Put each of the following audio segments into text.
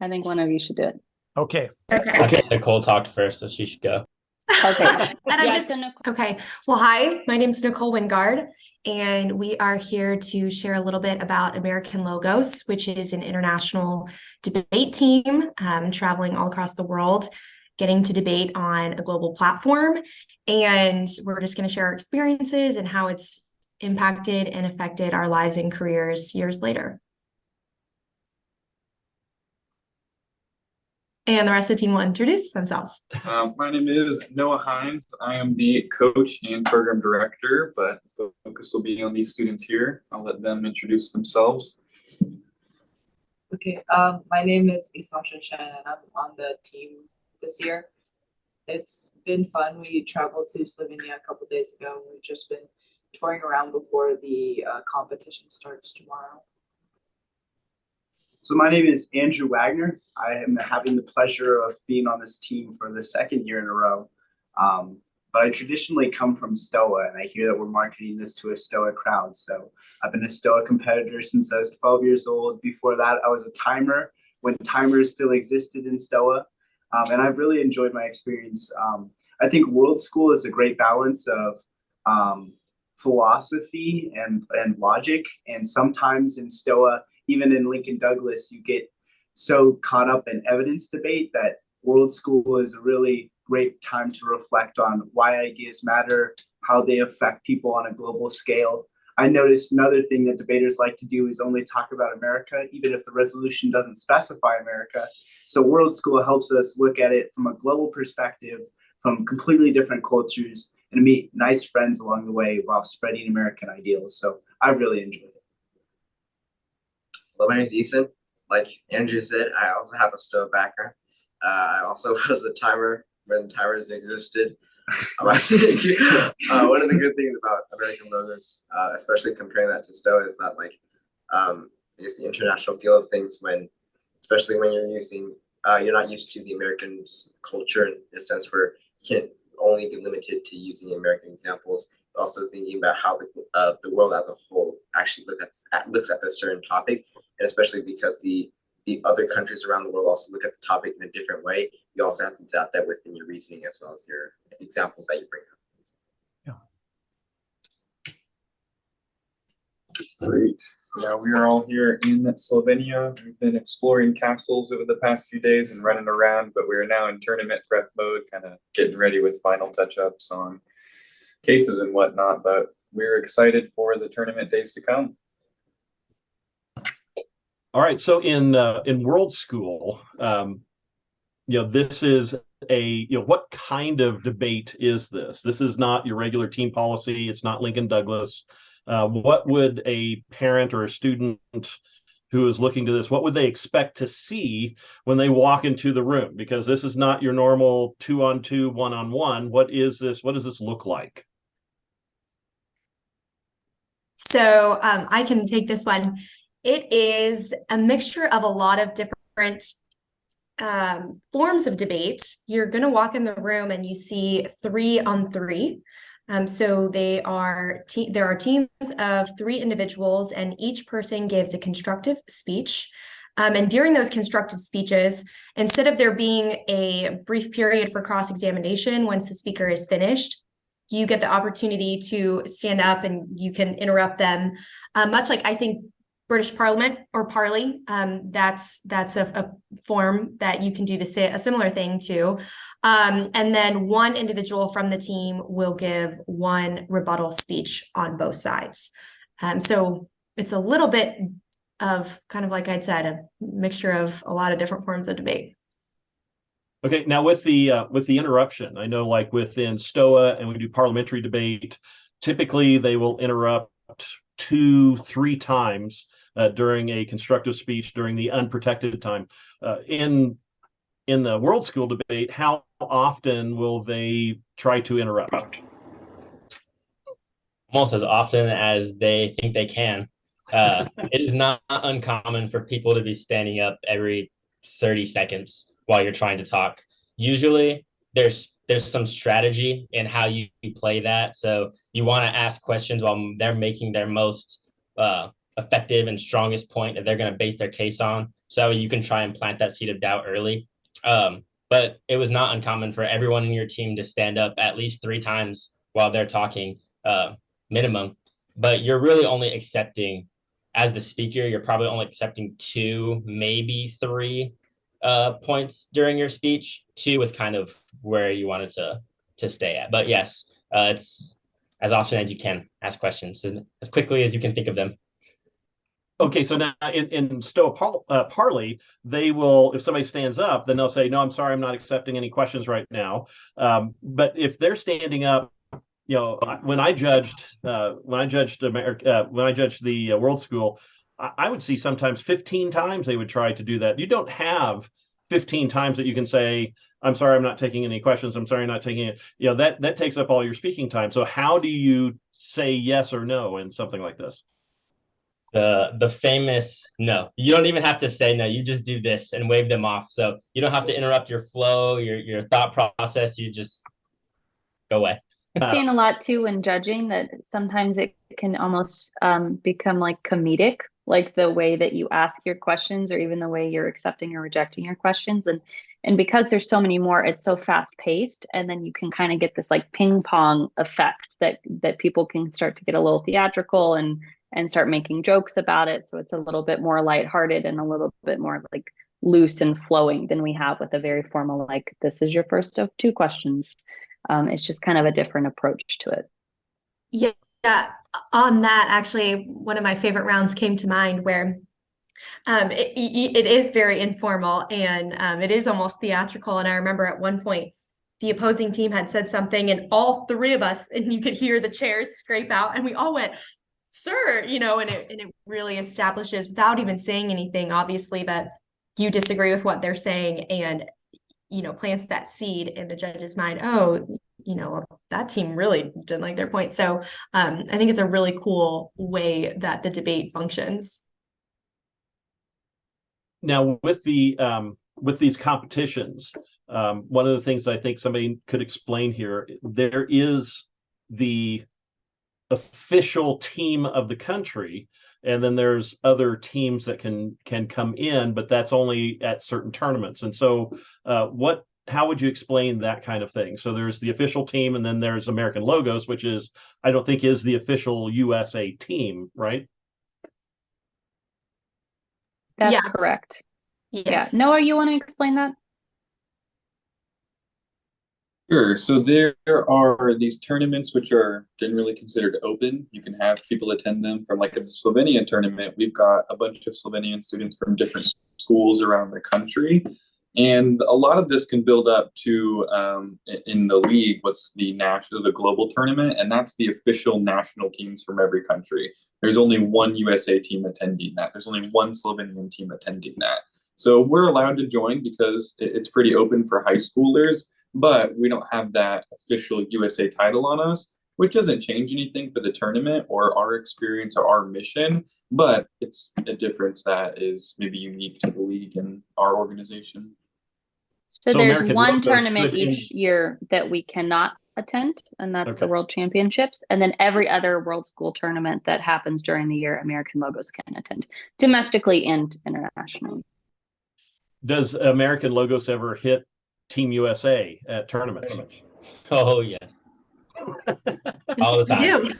I think one of you should do it. Okay. Okay. Okay, Nicole talked first, so she should go. Okay. And I'm Yeah, just so Nicole, okay. Well, hi, my name is Nicole Wingard, and we are here to share a little bit about American Logos, which is an international debate team traveling all across the world, getting to debate on a global platform. And we're just going to share our experiences and how it's impacted and affected our lives and careers years later. And the rest of the team will introduce themselves. My name is Noah Hines. I am the coach and program director, but the focus will be on these students here. I'll let them introduce themselves. Okay, my name is Isam Shan and I'm on the team this year. It's been fun. We traveled to Slovenia a couple days ago. We've just been touring around before the competition starts tomorrow. So my name is Andrew Wagner. I am having the pleasure of being on this team for the second year in a row. But I traditionally come from STOA, and I hear that we're marketing this to a STOA crowd. So I've been a STOA competitor since I was 12 years old. Before that, I was a timer when timers still existed in STOA. And I've really enjoyed my experience. I think World School is a great balance of philosophy and logic. And sometimes in STOA, even in Lincoln Douglas, you get so caught up in evidence debate that World School is a really great time to reflect on why ideas matter, how they affect people on a global scale. I noticed another thing that debaters like to do is only talk about America, even if the resolution doesn't specify America. So World School helps us look at it from a global perspective, from completely different cultures, and meet nice friends along the way while spreading American ideals. So I really enjoyed it. Hello, my name is Ethan. Like Andrew said, I also have a STOA background. I also was a timer when timers existed. I think one of the good things about American Logos, especially comparing that to STOA, is that I guess the international feel of things especially when you're not used to the American culture in a sense where you can't only be limited to using American examples, but also thinking about how the world as a whole actually looks at a certain topic, and especially because the other countries around the world also look at the topic in a different way. You also have to adapt that within your reasoning as well as your examples that you bring up. Yeah. Great. Yeah, we are all here in Slovenia. We've been exploring castles over the past few days and running around, but we are now in tournament prep mode, kind of getting ready with final touch-ups on cases and whatnot, but we're excited for the tournament days to come. All right. So in World School, this is what kind of debate is this? This is not your regular team policy. It's not Lincoln Douglas. What would a parent or a student who is looking to this, what would they expect to see when they walk into the room? Because this is not your normal 2-on-2, 1-on-1. What is this? What does this look like? So I can take this one. It is a mixture of a lot of different forms of debate. You're going to walk in the room and you see 3-on-3. So there are teams of 3 individuals, and each person gives a constructive speech. And during those constructive speeches, instead of there being a brief period for cross-examination once the speaker is finished, you get the opportunity to stand up and you can interrupt them, much like I think British Parliament or Parley. That's a form that you can do a similar thing to. And then one individual from the team will give one rebuttal speech on both sides. So it's a little bit of kind of like I'd said, a mixture of a lot of different forms of debate. Okay, now with the interruption, I know like within STOA and we do parliamentary debate, typically they will interrupt 2-3 times during a constructive speech during the unprotected time. In the World School debate, how often will they try to interrupt? Almost as often as they think they can. It is not uncommon for people to be standing up every 30 seconds while you're trying to talk. Usually there's some strategy in how you play that. So you want to ask questions while they're making their most effective and strongest point that they're going to base their case on, so you can try and plant that seed of doubt early. But it was not uncommon for everyone in your team to stand up at least 3 times while they're talking, minimum. But you're really only accepting, as the speaker, you're probably only accepting 2, maybe 3 points during your speech. 2 was kind of where you wanted to stay at. But yes, it's as often as you can ask questions as quickly as you can think of them. Okay, so now in Stoa Parley, they will, if somebody stands up, then they'll say, "No, I'm sorry, I'm not accepting any questions right now." But if they're standing up, when I judged America, when I judged the World School, I would see sometimes 15 times they would try to do that. You don't have 15 times that you can say, "I'm sorry, I'm not taking any questions. I'm sorry, I'm not taking it." That takes up all your speaking time. So how do you say yes or no in something like this? The famous no. You don't even have to say no. You just do this and wave them off. So you don't have to interrupt your flow, your thought process. You just go away. I've seen a lot too in judging that sometimes it can almost become like comedic, like the way that you ask your questions or even the way you're accepting or rejecting your questions. And because there's so many more, it's so fast paced. And then you can kind of get this like ping pong effect that people can start to get a little theatrical and start making jokes about it. So it's a little bit more lighthearted and a little bit more like loose and flowing than we have with a very formal, like, this is your first of 2 questions. It's just kind of a different approach to it. Yeah, on that, actually, one of my favorite rounds came to mind where it is very informal and it is almost theatrical. And I remember at one point, the opposing team had said something, and all 3 of us, and you could hear the chairs scrape out, and we all went, "Sir," and it really establishes, without even saying anything, obviously, that you disagree with what they're saying, and plants that seed in the judge's mind. Oh, that team really didn't like their point. So I think it's a really cool way that the debate functions. Now, with these competitions, one of the things I think somebody could explain here, there is the official team of the country, and then there's other teams that can come in, but that's only at certain tournaments. And so how would you explain that kind of thing? So there's the official team, and then there's American Logos, which I don't think is the official USA team, right? That's Yeah. correct. Yes. Yeah. Noah, you want to explain that? Sure. So there are these tournaments which are generally considered open. You can have people attend them from, like, the Slovenian tournament. We've got a bunch of Slovenian students from different schools around the country. And a lot of this can build up to, in the league, what's the global tournament, and that's the official national teams from every country. There's only one USA team attending that. There's only one Slovenian team attending that. So we're allowed to join because it's pretty open for high schoolers, but we don't have that official USA title on us, which doesn't change anything for the tournament or our experience or our mission, but it's a difference that is maybe unique to the league and our organization. So there's American one Logos tournament could each year that we cannot attend, and that's Okay. the World Championships. And then every other World School tournament that happens during the year, American Logos can attend, domestically and internationally. Does American Logos ever hit Team USA at tournaments? Oh yes, all the time. They do.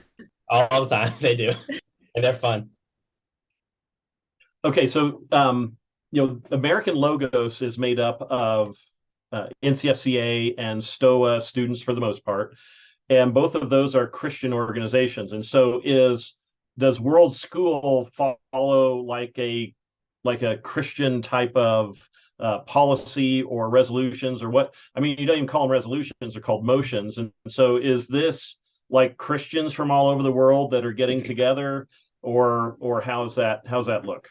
All the time they do, and they're fun. Okay, so American Logos is made up of NCFCA and STOA students for the most part, and both of those are Christian organizations. And so does World School follow like a Christian type of policy or resolutions, or what? I mean, you don't even call them resolutions; they're called motions. And so, is this like Christians from all over the world that are getting together, or how's that look?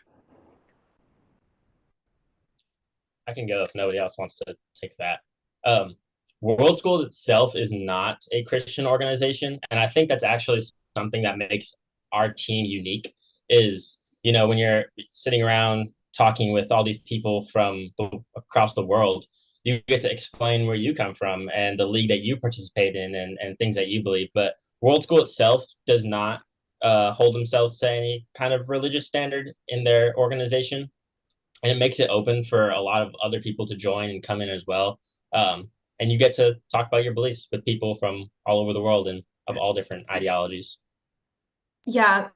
I can go if nobody else wants to take that. World Schools itself is not a Christian organization, and I think that's actually something that makes our team unique. Is when you're sitting around talking with all these people from across the world, you get to explain where you come from and the league that you participate in and things that you believe. But World School itself does not hold themselves to any kind of religious standard in their organization, and it makes it open for a lot of other people to join and come in as well. And you get to talk about your beliefs with people from all over the world and of all different ideologies. Yeah.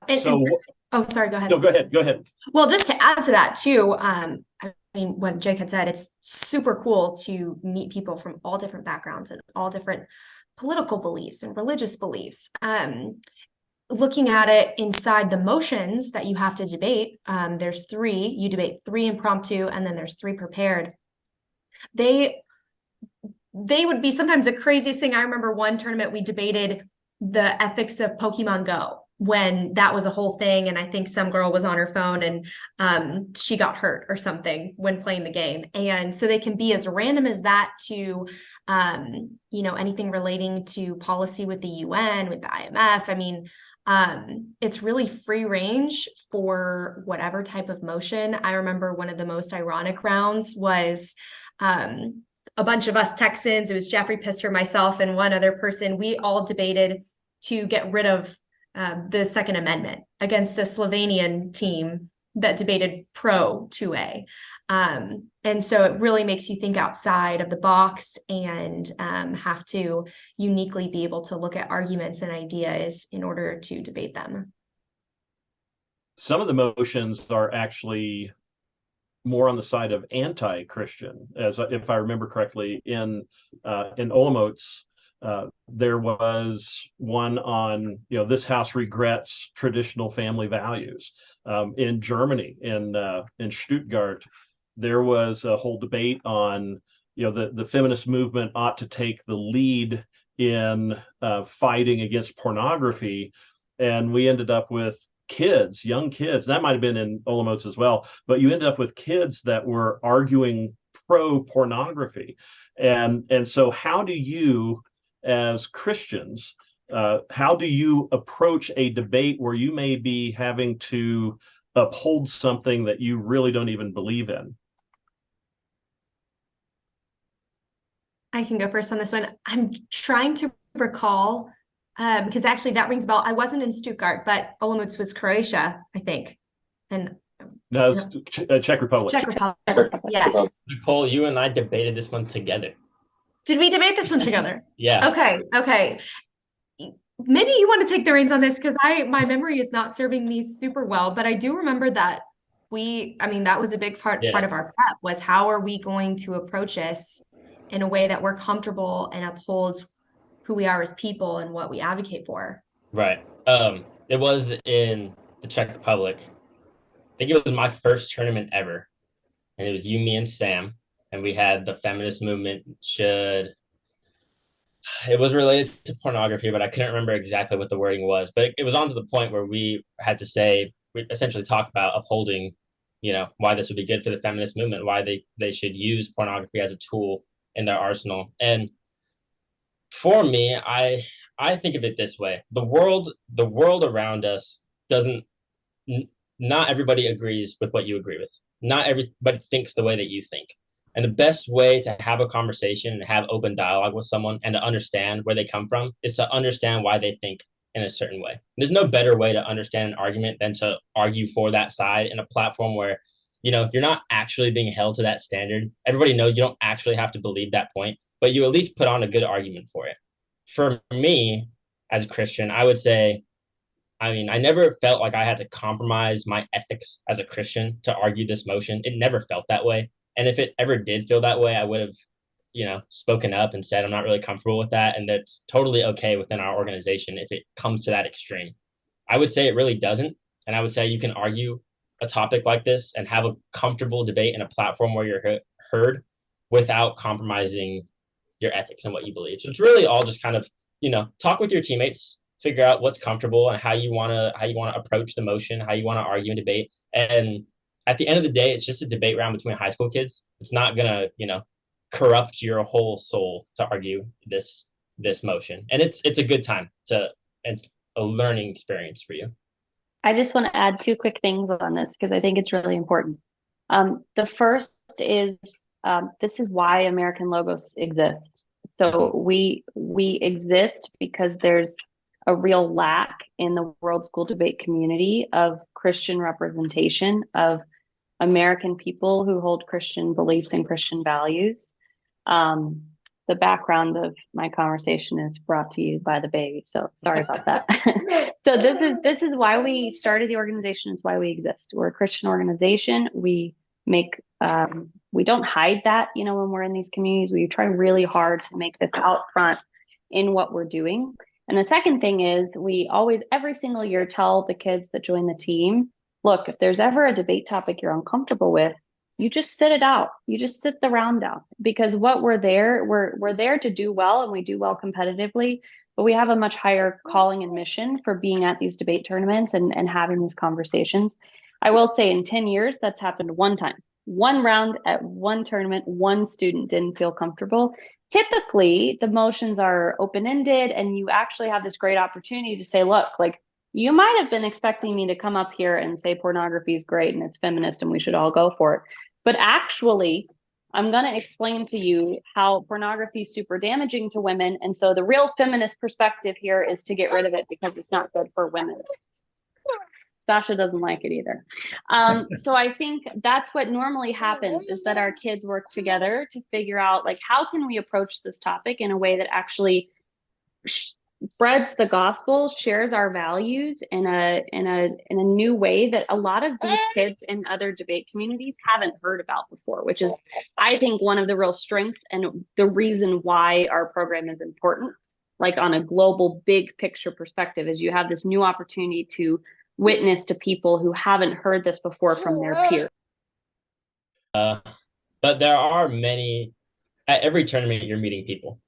Oh, sorry, go ahead. No, go ahead. Go ahead. Well, just to add to that too, I mean, what Jake had said, it's super cool to meet people from all different backgrounds and all different political beliefs and religious beliefs. Looking at it inside the motions that you have to debate, there's 3, you debate 3 impromptu, and then there's 3 prepared. They would be sometimes the craziest thing. I remember one tournament we debated the ethics of Pokemon Go when that was a whole thing, and I think some girl was on her phone and she got hurt or something when playing the game. And so they can be as random as that to anything relating to policy with the UN, with the IMF. I mean, it's really free range for whatever type of motion. I remember one of the most ironic rounds was a bunch of us Texans. It was Jeffrey Pister, myself, and one other person. We all debated to get rid of the Second Amendment against a Slovenian team that debated pro 2A. And so it really makes you think outside of the box and have to uniquely be able to look at arguments and ideas in order to debate them. Some of the motions are actually more on the side of anti-Christian, as if I remember correctly. In Olomouc, there was one on, this house regrets traditional family values. In Germany, in Stuttgart, there was a whole debate on, the feminist movement ought to take the lead in fighting against pornography, and we ended up with young kids. That might have been in Olomouc as well, but you ended up with kids that were arguing pro pornography, and so how do you, as Christians, how do you approach a debate where you may be having to uphold something that you really don't even believe in? I can go first on this one. I'm trying to recall, because actually that rings a bell. I wasn't in Stuttgart, but Olomouc was Croatia, I think. And no, it's Czech Republic. Czech Republic. Yes. Nicole, you and I debated this one together. Did we debate this one together? Yeah. Okay. Maybe you want to take the reins on this, because my memory is not serving me super well, but I do remember that that was a big part of our prep, was how are we going to approach this in a way that we're comfortable and upholds who we are as people and what we advocate for. Right. It was in the Czech Republic. I think it was my first tournament ever. And it was you, me, and Sam. And we had the feminist movement it was related to pornography, but I couldn't remember exactly what the wording was. But it was on to the point where we had to we essentially talk about upholding, why this would be good for the feminist movement, why they should use pornography as a tool in their arsenal. And for me, I think of it this way: the world around us not everybody agrees with what you agree with. Not everybody thinks the way that you think. And the best way to have a conversation and have open dialogue with someone and to understand where they come from is to understand why they think in a certain way. There's no better way to understand an argument than to argue for that side in a platform where, you're not actually being held to that standard. Everybody knows you don't actually have to believe that point, but you at least put on a good argument for it. For me, as a Christian, I would say, I never felt like I had to compromise my ethics as a Christian to argue this motion. It never felt that way. And if it ever did feel that way, I would have, spoken up and said, I'm not really comfortable with that. And that's totally okay within our organization if it comes to that extreme. I would say it really doesn't. And I would say you can argue a topic like this and have a comfortable debate in a platform where you're heard without compromising your ethics and what you believe. So it's really all just kind of, talk with your teammates, figure out what's comfortable and how you want to approach the motion, how you want to argue and debate. And at the end of the day, it's just a debate round between high school kids. It's not gonna, corrupt your whole soul to argue this motion. And it's a good time it's a learning experience for you. I just want to add 2 quick things on this because I think it's really important. The first is this is why American Logos exists. So we exist because there's a real lack in the World School Debate community of Christian representation of American people who hold Christian beliefs and Christian values. The background of my conversation is brought to you by the baby, so sorry about that. So this is why we started the organization. It's why we exist. We're a Christian organization. We make we don't hide that, you know, when we're in these communities. We try really hard to make this out front in what we're doing. And the second thing is we always, every single year, tell the kids that join the team, look, if there's ever a debate topic you're uncomfortable with, you just sit it out. You just sit the round out, because what we're there to do well, and we do well competitively, but we have a much higher calling and mission for being at these debate tournaments and having these conversations. I will say in 10 years, that's happened one time. One round at one tournament, one student didn't feel comfortable. Typically, the motions are open-ended, and you actually have this great opportunity to say, look, like, you might have been expecting me to come up here and say pornography is great and it's feminist and we should all go for it. But actually, I'm going to explain to you how pornography is super damaging to women. And so the real feminist perspective here is to get rid of it because it's not good for women. Sasha doesn't like it either. So I think that's what normally happens, is that our kids work together to figure out, like, how can we approach this topic in a way that actually spreads the gospel, shares our values in a new way that a lot of these kids in other debate communities haven't heard about before, which is, I think, one of the real strengths and the reason why our program is important, like on a global big picture perspective, is you have this new opportunity to witness to people who haven't heard this before from their peers. But there are many, at every tournament, you're meeting people,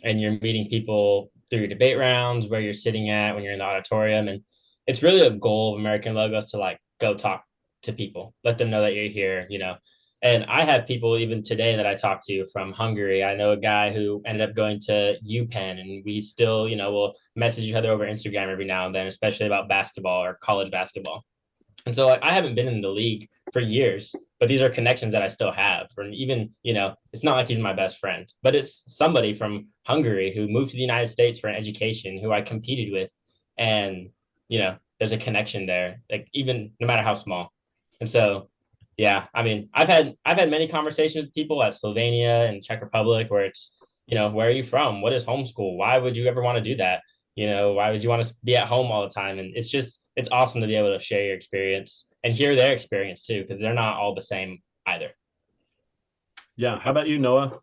and you're meeting people through your debate rounds, where you're sitting at when you're in the auditorium. And it's really a goal of American Logos to, like, go talk to people, let them know that you're here, you know. And I have people even today that I talk to from Hungary. I know a guy who ended up going to UPenn, and we still, you know, will message each other over Instagram every now and then, especially about basketball or college basketball. And so, like, I haven't been in the league for years, but these are connections that I still have. And even, you know, it's not like he's my best friend, but it's somebody from Hungary who moved to the United States for an education, who I competed with. And, you know, there's a connection there, like, even no matter how small. And so, yeah, I mean, I've had many conversations with people at Slovenia and Czech Republic where it's, you know, where are you from? What is homeschool? Why would you ever want to do that? You know, why would you want to be at home all the time? And it's awesome to be able to share your experience and hear their experience too, because they're not all the same either. Yeah. How about you, Noah?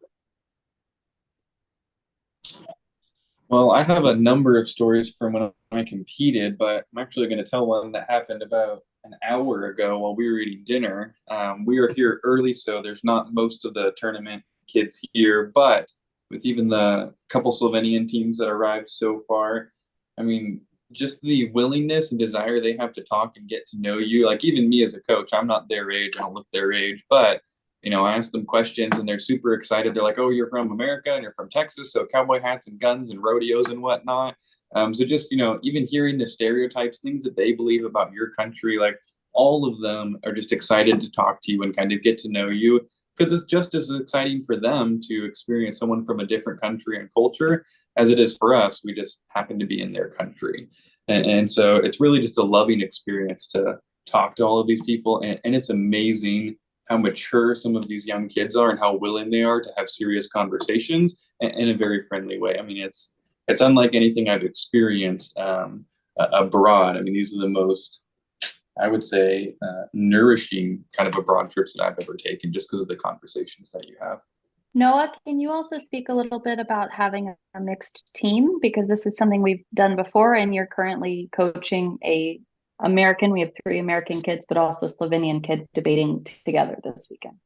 Well, I have a number of stories from when I competed, but I'm actually going to tell one that happened about an hour ago while we were eating dinner. We were here early, so there's not most of the tournament kids here, but with even the couple Slovenian teams that arrived so far, I mean, just the willingness and desire they have to talk and get to know you. Like, even me as a coach, I'm not their age, I don't look their age, but, you know, I ask them questions and they're super excited. They're like, oh, you're from America and you're from Texas, so cowboy hats and guns and rodeos and whatnot. So just, you know, even hearing the stereotypes, things that they believe about your country, like, all of them are just excited to talk to you and kind of get to know you, because it's just as exciting for them to experience someone from a different country and culture as it is for us. We just happen to be in their country. And so it's really just a loving experience to talk to all of these people. And it's amazing how mature some of these young kids are and how willing they are to have serious conversations in a very friendly way. I mean, it's unlike anything I've experienced abroad. I mean, these are the most, I would say, nourishing kind of abroad trips that I've ever taken, just because of the conversations that you have. Noah, can you also speak a little bit about having a mixed team? Because this is something we've done before, and you're currently coaching we have 3 American kids, but also Slovenian kids debating together this weekend.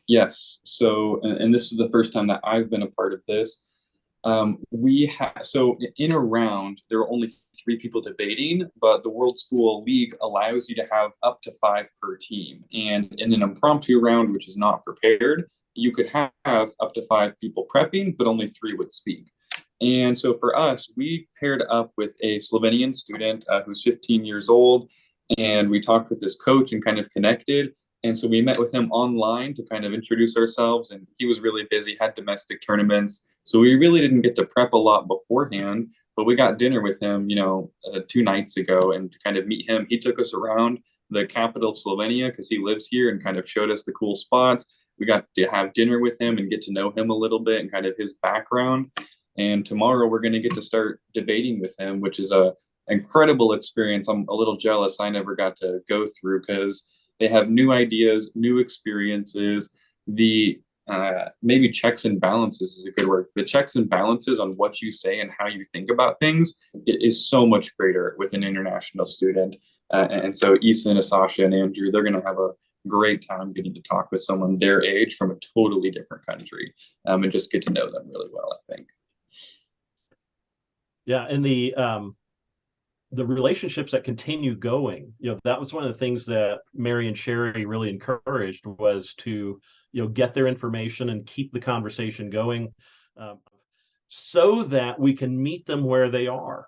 Yes. So, and this is the first time that I've been a part of this. So in a round, there are only 3 people debating, but the World School League allows you to have up to 5 per team. And in an impromptu round, which is not prepared, you could have up to 5 people prepping, but only 3 would speak. And so for us, we paired up with a Slovenian student who's 15 years old, and we talked with his coach and kind of connected. And so we met with him online to kind of introduce ourselves, and he was really busy, had domestic tournaments. So we really didn't get to prep a lot beforehand, But we got dinner with him, 2 nights ago, and to kind of meet him, he took us around the capital of Slovenia because he lives here and kind of showed us the cool spots. We got to have dinner with him and get to know him a little bit and kind of his background. And tomorrow we're going to get to start debating with him, which is a incredible experience. I'm a little jealous I never got to go through because they have new ideas, new experiences. The maybe checks and balances is a good word. The checks and balances on what you say and how you think about things it is so much greater with an international student. And so Eason, Asasha, and Andrew, they're going to have a great time getting to talk with someone their age from a totally different country, and just get to know them really well, I think. Yeah, and the relationships that continue going, that was one of the things that Mary and Sherry really encouraged was to, get their information and keep the conversation going, so that we can meet them where they are.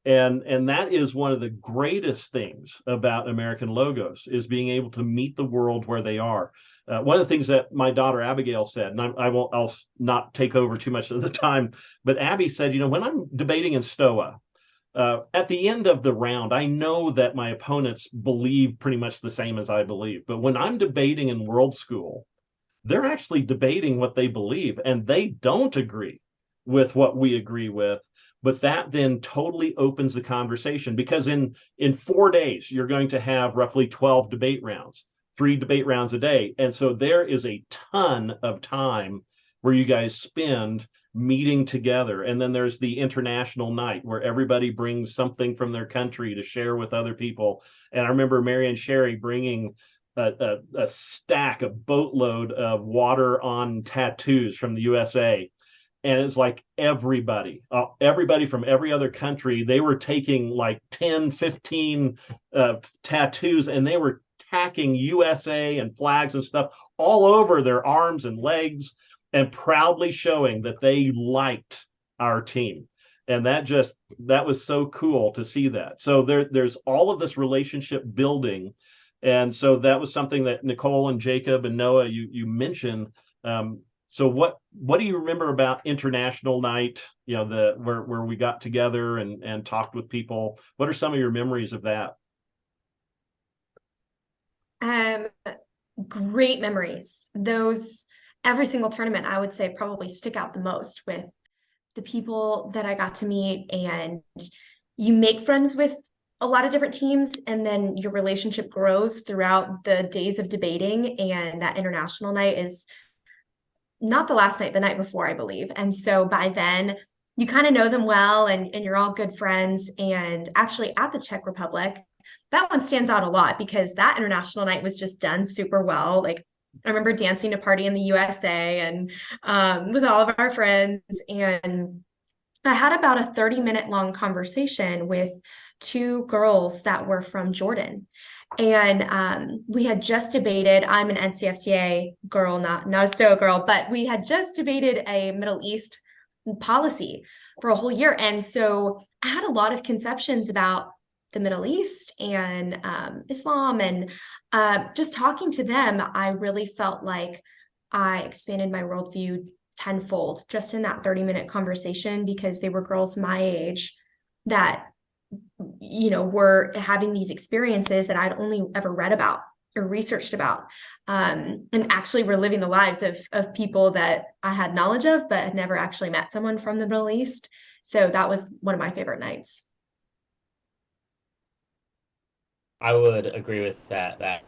And that is one of the greatest things about American Logos is being able to meet the world where they are. One of the things that my daughter Abigail said, and I'll not take over too much of the time, but Abby said, when I'm debating in Stoa, at the end of the round, I know that my opponents believe pretty much the same as I believe. But when I'm debating in World School, they're actually debating what they believe, and they don't agree with what we agree with. But that then totally opens the conversation because in 4 days, you're going to have roughly 12 debate rounds, 3 debate rounds a day. And so there is a ton of time where you guys spend meeting together. And then there's the international night where everybody brings something from their country to share with other people. And I remember Mary and Sherry bringing a stack, a boatload of water on tattoos from the USA. And it's like everybody from every other country, they were taking like 10, 15 tattoos, and they were tacking USA and flags and stuff all over their arms and legs and proudly showing that they liked our team. And that was so cool to see that. So there's all of this relationship building. And so that was something that Nicole and Jacob and Noah, you mentioned. So what do you remember about International Night, where we got together and talked with people? What are some of your memories of that? Great memories. Those every single tournament, I would say, probably stick out the most with the people that I got to meet. And you make friends with a lot of different teams, and then your relationship grows throughout the days of debating. And that international night is not the last night, the night before, I believe. And so by then you kind of know them well, and you're all good friends. And actually at the Czech Republic, that one stands out a lot because that international night was just done super well. Like I remember dancing to Party in the USA and with all of our friends. And I had about a 30-minute long conversation with 2 girls that were from Jordan. And we had just debated, I'm an NCFCA girl, not a STOA girl, but we had just debated a Middle East policy for a whole year. And so I had a lot of conceptions about the Middle East and Islam. And just talking to them, I really felt like I expanded my worldview tenfold just in that 30-minute conversation, because they were girls my age that were having these experiences that I'd only ever read about or researched about, and actually were living the lives of people that I had knowledge of, but had never actually met someone from the Middle East. So that was one of my favorite nights. I would agree with that.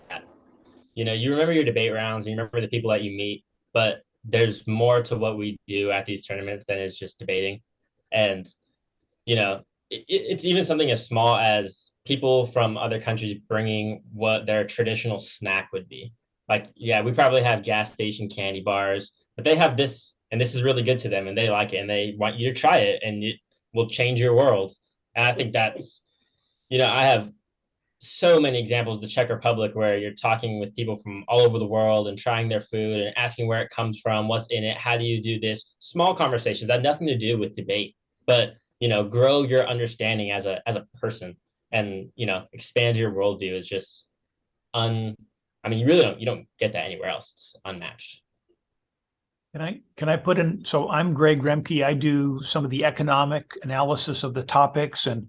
You remember your debate rounds, and you remember the people that you meet, but there's more to what we do at these tournaments than is just debating. And, it's even something as small as people from other countries bringing what their traditional snack would be. Like, yeah, we probably have gas station candy bars, but they have this, and this is really good to them, and they like it, and they want you to try it, and it will change your world. And I think that's, I have so many examples of the Czech Republic where you're talking with people from all over the world and trying their food and asking where it comes from, what's in it, how do you do this? Small conversations that have nothing to do with debate, but grow your understanding as a person, and expand your worldview is just you don't get that anywhere else. It's unmatched. Can I put in? So I'm Greg Remke. I do some of the economic analysis of the topics, and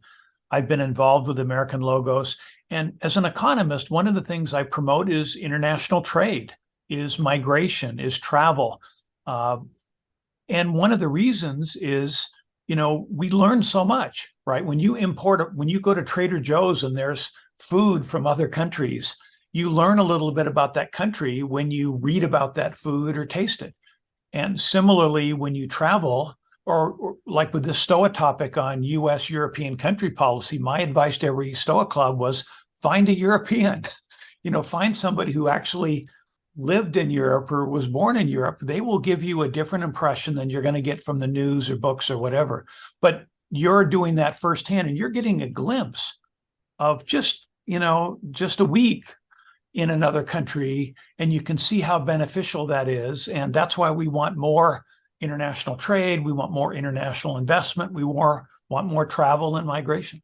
I've been involved with American Logos. And as an economist, one of the things I promote is international trade, is migration, is travel. And one of the reasons is, we learn so much, right? When you go to Trader Joe's and there's food from other countries, you learn a little bit about that country when you read about that food or taste it. And similarly, when you travel, or like with the STOA topic on US European country policy, my advice to every STOA club was find a European, find somebody who actually lived in Europe or was born in Europe. They will give you a different impression than you're going to get from the news or books or whatever. But you're doing that firsthand, and you're getting a glimpse of just a week in another country, and you can see how beneficial that is. And that's why we want more international trade. We want more international investment. We want more travel and migration.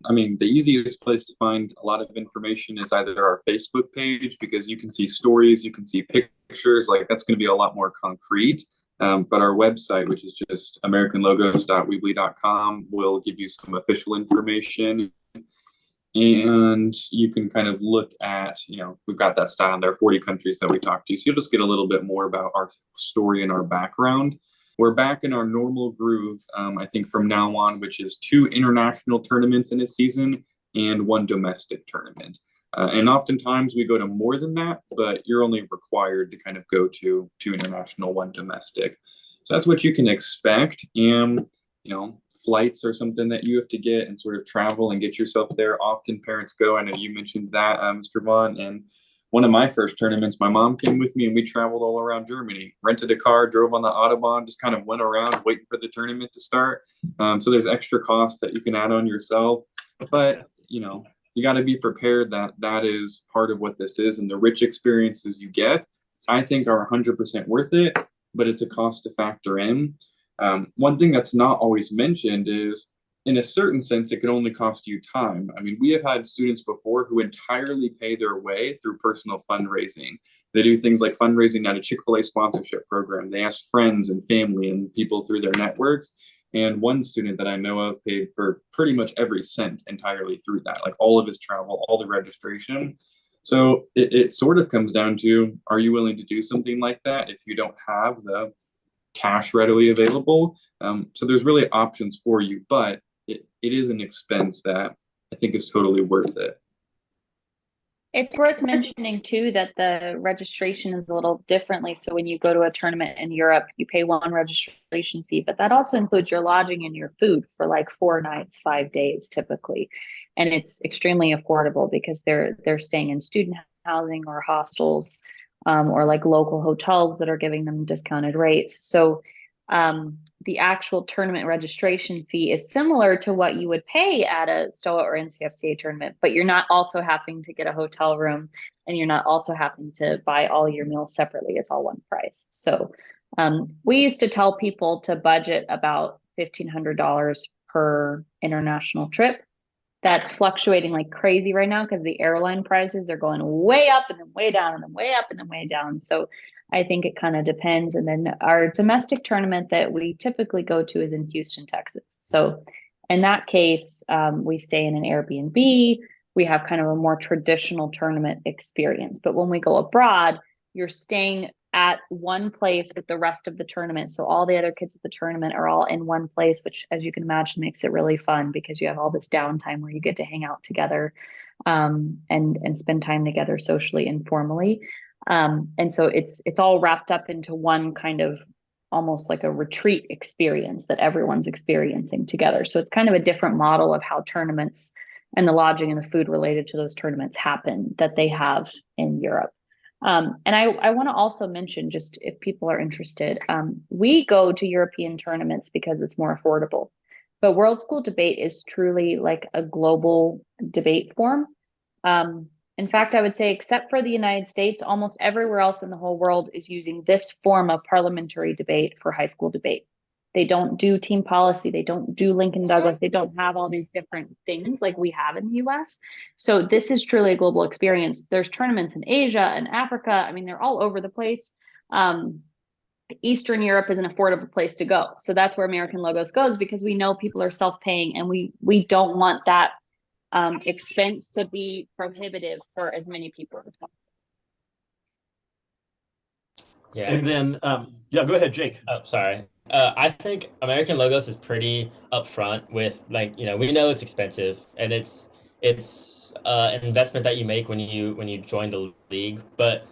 I mean, the easiest place to find a lot of information is either our Facebook page, because you can see stories, you can see pictures, like that's going to be a lot more concrete. But our website, which is just americanlogos.weebly.com, will give you some official information. And you can kind of look at, we've got that stat on there, 40 countries that we talked to. So you'll just get a little bit more about our story and our background. We're back in our normal groove, I think, from now on, which is 2 international tournaments in a season and 1 domestic tournament. And oftentimes we go to more than that, but you're only required to kind of go to 2 international, 1 domestic. So that's what you can expect. And, flights are something that you have to get and sort of travel and get yourself there. Often parents go. I know you mentioned that, Mr. Vaughn. And one of my first tournaments, my mom came with me and we traveled all around Germany, rented a car, drove on the Autobahn, just kind of went around waiting for the tournament to start. So there's extra costs that you can add on yourself. But, you got to be prepared that is part of what this is. And the rich experiences you get, I think, are 100% worth it, but it's a cost to factor in. One thing that's not always mentioned is, in a certain sense, it can only cost you time. I mean, we have had students before who entirely pay their way through personal fundraising. They do things like fundraising at a Chick-fil-A sponsorship program. They ask friends and family and people through their networks. And one student that I know of paid for pretty much every cent entirely through that, like all of his travel, all the registration. So it sort of comes down to, are you willing to do something like that if you don't have the cash readily available? So there's really options for you, but it is an expense that I think is totally worth it. It's worth mentioning too that the registration is a little differently. So when you go to a tournament in Europe, you pay 1 registration fee, but that also includes your lodging and your food for like 4 nights, 5 days typically. And it's extremely affordable because they're staying in student housing or hostels, or like local hotels that are giving them discounted rates. So the actual tournament registration fee is similar to what you would pay at a STOA or NCFCA tournament, but you're not also having to get a hotel room, and you're not also having to buy all your meals separately. It's all one price. So we used to tell people to budget about $1,500 per international trip. That's fluctuating like crazy right now because the airline prices are going way up and then way down and then way up and then way down. So I think it kind of depends. And then our domestic tournament that we typically go to is in Houston, Texas. So in that case, we stay in an Airbnb. We have kind of a more traditional tournament experience. But when we go abroad, you're staying at one place with the rest of the tournament. So all the other kids at the tournament are all in one place, which, as you can imagine, makes it really fun because you have all this downtime where you get to hang out together, and spend time together socially, informally. And so it's all wrapped up into one kind of almost like a retreat experience that everyone's experiencing together. So it's kind of a different model of how tournaments and the lodging and the food related to those tournaments happen that they have in Europe. And I want to also mention, just if people are interested, we go to European tournaments because it's more affordable. But World School Debate is truly like a global debate form. In fact, I would say, except for the United States, almost everywhere else in the whole world is using this form of parliamentary debate for high school debate. They don't do team policy. They don't do Lincoln Douglas. They don't have all these different things like we have in the US. So this is truly a global experience. There's tournaments in Asia and Africa. I mean, they're all over the place. Eastern Europe is an affordable place to go. So that's where American Logos goes, because we know people are self-paying, and we don't want that expense to be prohibitive for as many people as possible. Yeah. And then, yeah, go ahead, Jake. Oh, sorry. I think American Logos is pretty upfront with, like, you know, we know it's expensive, and it's an investment that you make when you join the league. But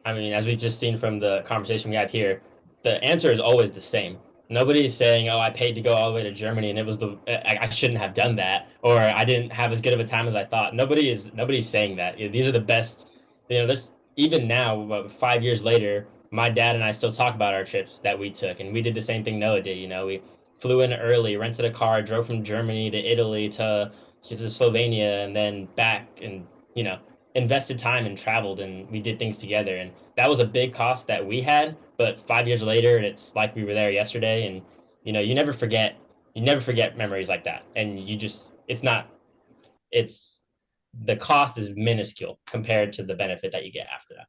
I mean, as we've just seen from the conversation we have here, the answer is always the same. Nobody's saying, "Oh, I paid to go all the way to Germany, and it was I shouldn't have done that," or "I didn't have as good of a time as I thought." Nobody's saying that. These are the best. You know, there's even now, 5 years later, my dad and I still talk about our trips that we took, and we did the same thing Noah did. You know, we flew in early, rented a car, drove from Germany to Italy to Slovenia, and then back, and you know, invested time and traveled, and we did things together. And that was a big cost that we had, but 5 years later, it's like we were there yesterday. And you know, you never forget memories like that. And it's the cost is minuscule compared to the benefit that you get after that.